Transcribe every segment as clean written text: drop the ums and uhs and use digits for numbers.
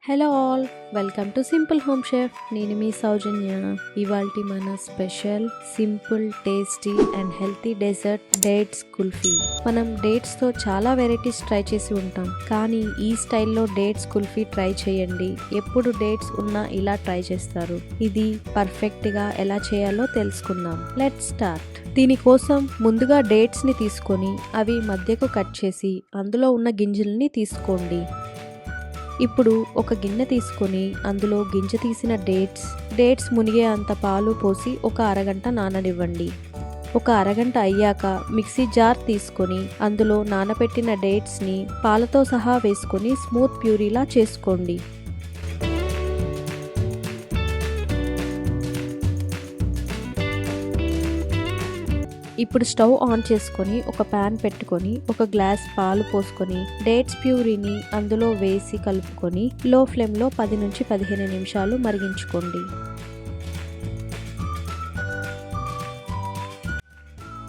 Hello all, welcome to simple home chef. నేను మీ సౌజన్య. ఇవాల్టి మన special simple tasty and healthy dessert dates kulfi. మనం డేట్స్తో చాలా వెరైటీస్ ట్రై చేసి ఉంటాం, కానీ ఈ స్టైల్లో డేట్స్ కుల్ఫీ ట్రై చేయండి. ఎప్పుడు డేట్స్ ఉన్నా ఇలా ట్రై చేస్తారు. ఇది పర్ఫెక్ట్గా ఎలా చేయాలో తెలుసుకుందాం. Let's start. దీనికోసం ముందుగా డేట్స్ని తీసుకొని అవి మధ్యకు కట్ చేసి అందులో ఉన్న గింజల్ని తీసుకోండి. ఇప్పుడు ఒక గిన్నె తీసుకొని అందులో గింజ తీసిన డేట్స్ మునిగే అంత పాలు పోసి ఒక అరగంట నాననివ్వండి. ఒక అరగంట అయ్యాక మిక్సీ జార్ తీసుకొని అందులో నానబెట్టిన డేట్స్ని పాలతో సహా వేసుకొని స్మూత్ ప్యూరీలా చేసుకోండి. ఇప్పుడు స్టవ్ ఆన్ చేసుకొని ఒక ప్యాన్ పెట్టుకొని ఒక గ్లాస్ పాలు పోసుకొని డేట్స్ ప్యూరీని అందులో వేసి కలుపుకొని లో ఫ్లేమ్లో 10 నుంచి 15 నిమిషాలు మరిగించుకోండి.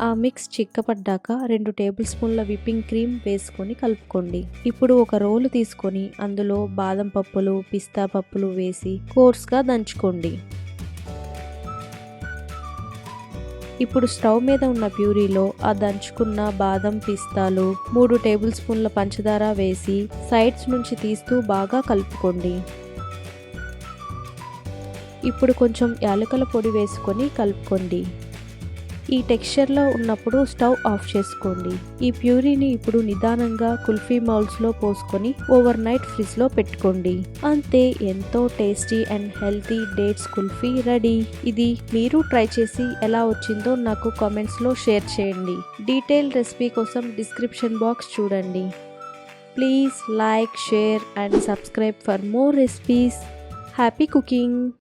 ఆ మిక్స్ చిక్కపడ్డాక 2 టేబుల్ స్పూన్ల విప్పింగ్ క్రీమ్ వేసుకొని కలుపుకోండి. ఇప్పుడు ఒక రోలు తీసుకొని అందులో బాదం పప్పులు, పిస్తా పప్పులు వేసి కోర్స్గా దంచుకోండి. ఇప్పుడు స్టవ్ మీద ఉన్న ప్యూరీలో ఆ దంచుకున్న బాదం, పిస్తాలు, 3 టేబుల్ స్పూన్ల పంచదార వేసి సైడ్స్ నుంచి తీస్తూ బాగా కలుపుకోండి. ఇప్పుడు కొంచెం యాలకుల పొడి వేసుకొని కలుపుకోండి. ఈ టెక్స్చర్లో ఉన్నప్పుడు స్టవ్ ఆఫ్ చేసుకోండి. ఈ ప్యూరీని ఇప్పుడు నిదానంగా కుల్ఫీ మౌల్స్లో పోసుకొని ఓవర్ నైట్ ఫ్రిడ్జ్లో పెట్టుకోండి. అంతే, ఎంతో tasty and healthy dates kulfi ready. ఇది మీరు ట్రై చేసి ఎలా వచ్చిందో నాకు కామెంట్స్లో షేర్ చేయండి. డీటెయిల్ రెసిపీ కోసం డిస్క్రిప్షన్ బాక్స్ చూడండి. Please like, share and subscribe for more recipes. Happy cooking.